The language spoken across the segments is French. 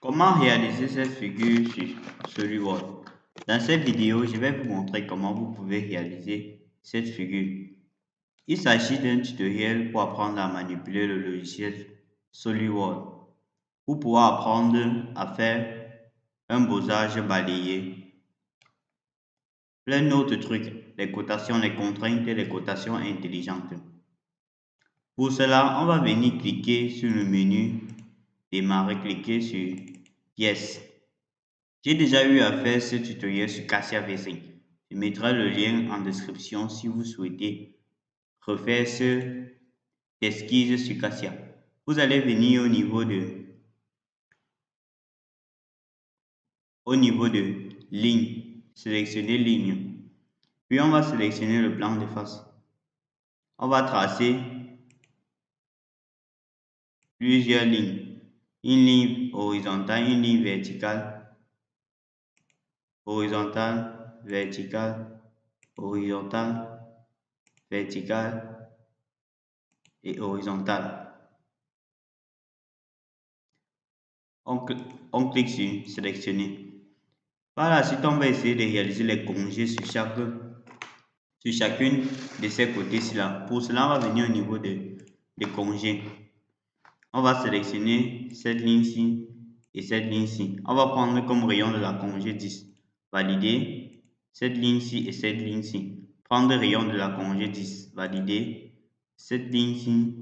Comment réaliser cette figure sur SolidWorks? Dans cette vidéo, je vais vous montrer comment vous pouvez réaliser cette figure. Il s'agit d'un tutoriel pour apprendre à manipuler le logiciel SolidWorks. Vous pourrez apprendre à faire un besace balayé, plein d'autres trucs, les cotations, les contraintes et les cotations intelligentes. Pour cela, on va venir cliquer sur le menu Démarrer, cliquer sur Pièces. J'ai déjà eu à faire ce tutoriel sur Cassia V5. Je mettrai le lien en description si vous souhaitez refaire ce esquisse sur Cassia. Vous allez venir au niveau de ligne, sélectionner ligne. Puis on va sélectionner le plan de face. On va tracer plusieurs lignes. Une ligne horizontale, une ligne verticale, horizontale, verticale, horizontale, verticale et horizontale. On clique sur sélectionner. Par la suite, on va essayer de réaliser les congés sur chacune de ces côtés-ci-là. Pour cela, on va venir au niveau des congés. On va sélectionner cette ligne-ci et cette ligne-ci. On va prendre comme rayon de la congé 10. Valider cette ligne-ci et cette ligne-ci. Prendre rayon de la congé 10. Valider cette ligne-ci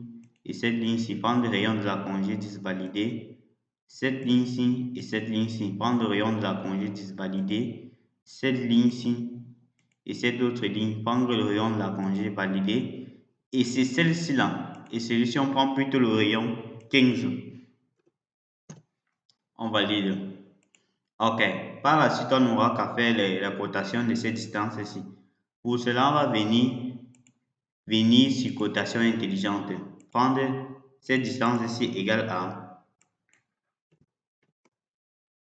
et cette ligne-ci. Prendre rayon de la congé 10. Valider cette ligne-ci et cette ligne-ci. Prendre rayon de la congé 10. Valider cette ligne-ci et cette autre ligne. Prendre le rayon de la congé. Valider. Et c'est celle-ci-là. Et celui-ci, on prend plutôt le rayon 15. On valide. Ok. Par la suite, on n'aura qu'à faire la cotation de cette distance-ci. Pour cela, on va venir sur cotation intelligente. Prendre cette distance-ci égale à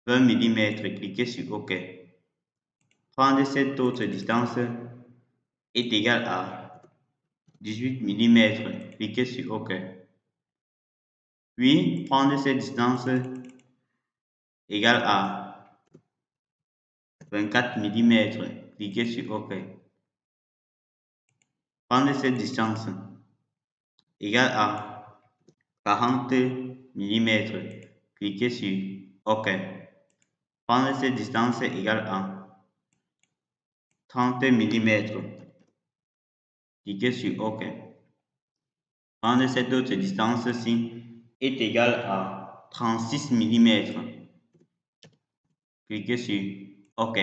20 mm. Cliquez sur OK. Prendre cette autre distance est égale à 18 mm. Cliquez sur OK. Puis, prendre cette distance égale à 24 mm. Cliquez sur OK. Prendre cette distance égale à 40 mm. Cliquez sur OK. Prendre cette distance égale à 30 mm. Cliquez sur OK. Prendre cette autre distance-ci est égale à 36 mm. Cliquez sur OK.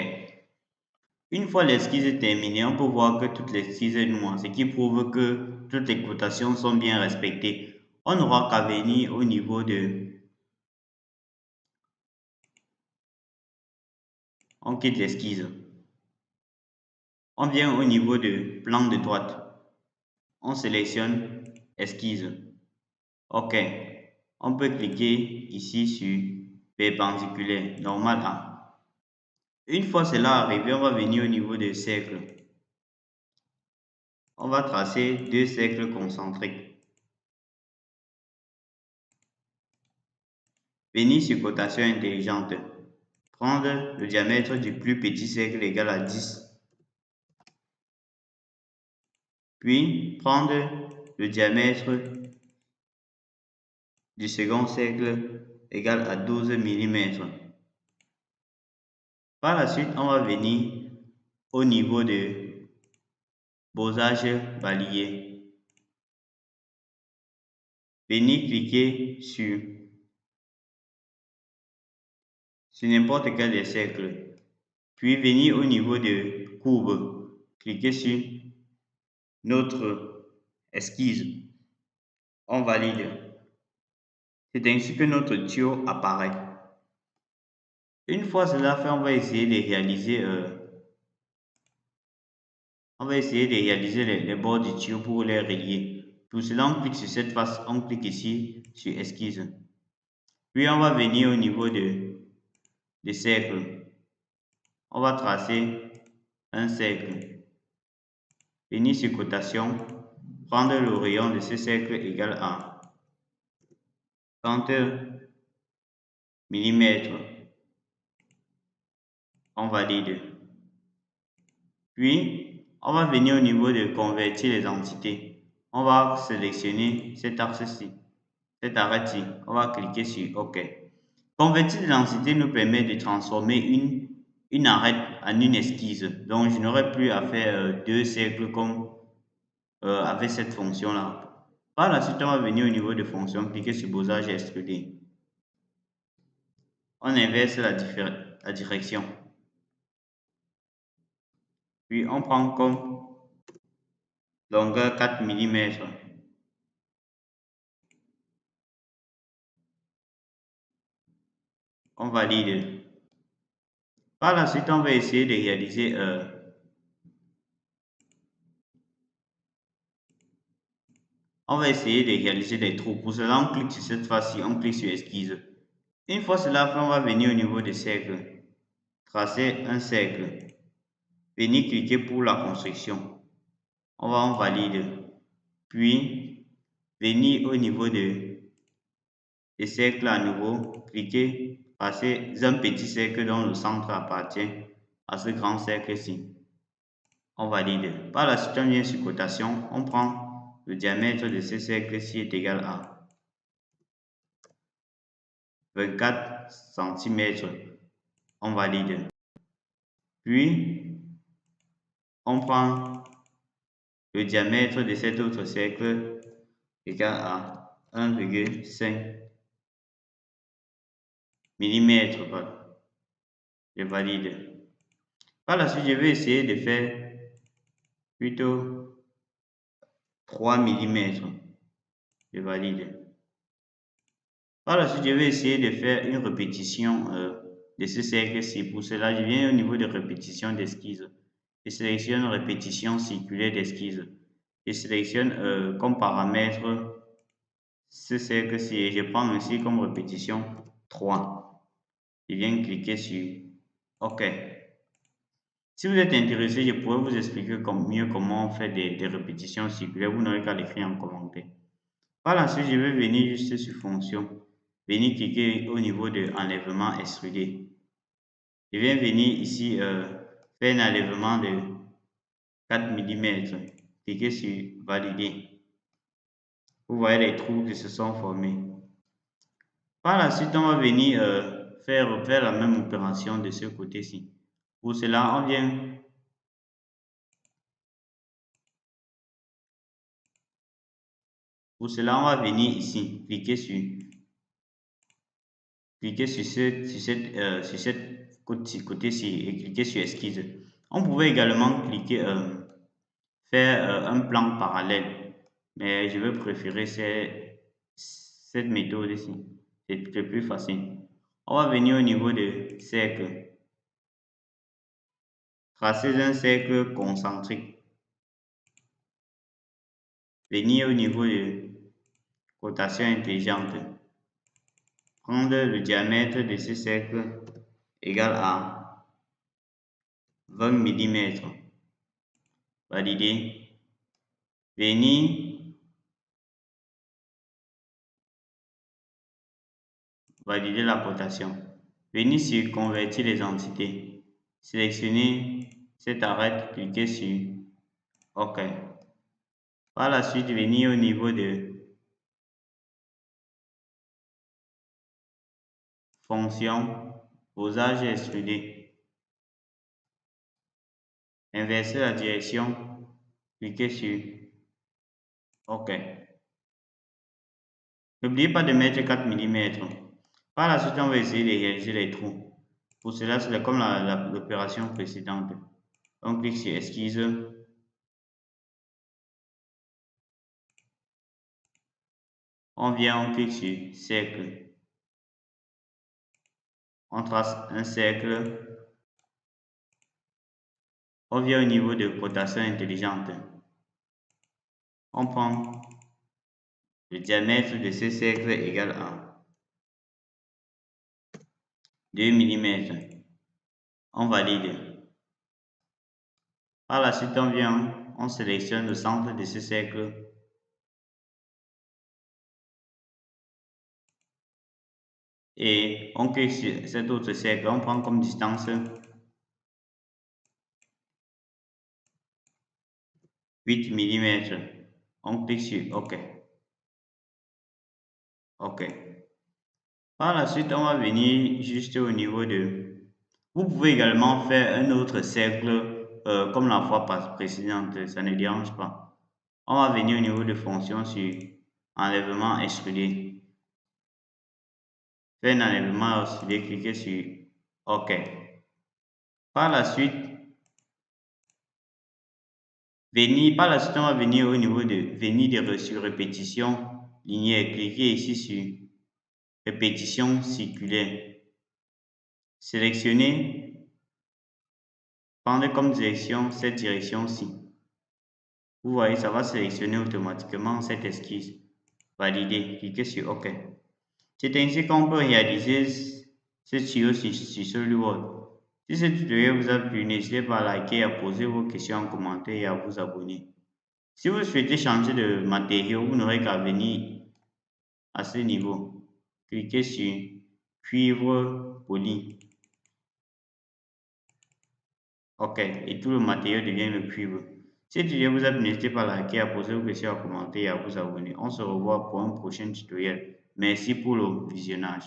Une fois l'esquisse terminée, on peut voir que toute l'esquisse est noire, ce qui prouve que toutes les cotations sont bien respectées. On n'aura qu'à venir au niveau On quitte l'esquisse. On vient au niveau de plan de droite. On sélectionne esquisse. OK. On peut cliquer ici sur perpendiculaire, normal A. Une fois cela arrivé, on va venir au niveau des cercles. On va tracer deux cercles concentriques. Venir sur cotation intelligente. Prendre le diamètre du plus petit cercle égal à 10. Puis prendre le diamètre du second cercle égal à 12 mm. Par la suite, on va venir au niveau de besace balayé. Venir cliquer sur n'importe quel des cercles. Puis venir au niveau de courbe. Cliquez sur notre esquisse. On valide. C'est ainsi que notre tuyau apparaît. Une fois cela fait, on va essayer de réaliser les bords du tuyau pour les relier. Pour cela, on clique sur cette face, on clique ici sur esquisse. Puis on va venir au niveau des cercles. On va tracer un cercle. Venir sur cotation, prendre le rayon de ce cercle égal à 30 mm. On valide. Puis, on va venir au niveau de convertir les entités. On va sélectionner cet axe-ci, cette arête-ci. On va cliquer sur OK. Convertir les entités nous permet de transformer une arête en une esquisse. Donc, je n'aurai plus à faire deux cercles comme avec cette fonction-là. Par la suite, on va venir au niveau de fonction, cliquer sur besace et extruder. On inverse la direction. Puis, on prend comme longueur 4 mm. On valide. Par la suite, on va essayer de réaliser des trous. Pour cela, on clique sur cette face-ci, on clique sur esquisse. Une fois cela fait, on va venir au niveau des cercles. Tracer un cercle. Venir cliquer pour la construction. On va en valide. Puis, venir au niveau des cercles à nouveau. Cliquer, passer un petit cercle dont le centre appartient à ce grand cercle-ci. On valide. Par la suite, on vient sur cotation. On prend le diamètre de ce cercle-ci est égal à 24 cm. On valide. Puis, on prend le diamètre de cet autre cercle égal à 1,5 mm. Je valide. Par la suite, je vais essayer de faire plutôt 3 mm. Je valide. Par la suite, je vais essayer de faire une répétition de ce cercle-ci. Pour cela, je viens au niveau de répétition d'esquisse. Je sélectionne répétition circulaire d'esquisse. Je sélectionne comme paramètre ce cercle-ci et je prends ici comme répétition 3. Je viens cliquer sur OK. Si vous êtes intéressé, je pourrais vous expliquer mieux comment on fait des répétitions circulaires. Vous n'aurez qu'à l'écrire en commentaire. Par la suite, je vais venir juste sur fonction. Venir cliquer au niveau de enlèvement extrudé. Je viens venir ici faire un enlèvement de 4 mm. Cliquez sur valider. Vous voyez les trous qui se sont formés. Par la suite, on va venir faire la même opération de ce côté-ci. Pour cela, on va venir ici, cliquer sur cette côté-ci et cliquer sur esquisse. On pouvait également cliquer faire un plan parallèle, mais je vais préférer cette méthode ici. C'est plus facile. On va venir au niveau de cercle. Tracer un cercle concentrique. Venir au niveau de rotation intelligente. Prendre le diamètre de ce cercle égal à 20 mm. Valider. Venir valider la cotation. Venir sur convertir les entités. Sélectionner cette arête, cliquez sur OK. Par la suite, venir au niveau de fonction, posage et extruder. Inverser la direction, cliquez sur OK. N'oubliez pas de mettre 4 mm. Par la suite, on va essayer de réaliser les trous. Pour cela, c'est comme l'opération précédente. On clique sur esquisse. On vient, on clique sur cercle. On trace un cercle. On vient au niveau de cotation intelligente. On prend le diamètre de ce cercle égal à 2 mm. On valide. Par la suite, on vient, on sélectionne le centre de ce cercle. et on clique sur cet autre cercle, on prend comme distance 8 mm. On clique sur OK. OK. Par la suite, on va venir juste au niveau de... Vous pouvez également faire un autre cercle comme la fois précédente, ça ne dérange pas. On va venir au niveau de fonction sur enlèvement excludé. Faire un enlèvement excludé, cliquez sur OK. Par la suite, on va venir au niveau de sur répétition linéaire. Cliquez ici sur répétition circulaire. Sélectionnez, prendre comme direction cette direction-ci. Vous voyez, ça va sélectionner automatiquement cette esquisse. Valider, cliquez sur OK. C'est ainsi qu'on peut réaliser ce tuto sur SolidWorks. Si ce tutoriel vous a plu, n'hésitez pas à liker, à poser vos questions en commentaire et à vous abonner. Si vous souhaitez changer de matériau, vous n'aurez qu'à venir à ce niveau. Cliquez sur cuivre poli. OK, et tout le matériau devient le cuivre. Si cette vidéo vous a plu, n'hésitez pas à liker, à poser vos questions en commentaire et à vous abonner. On se revoit pour un prochain tutoriel. Merci pour le visionnage.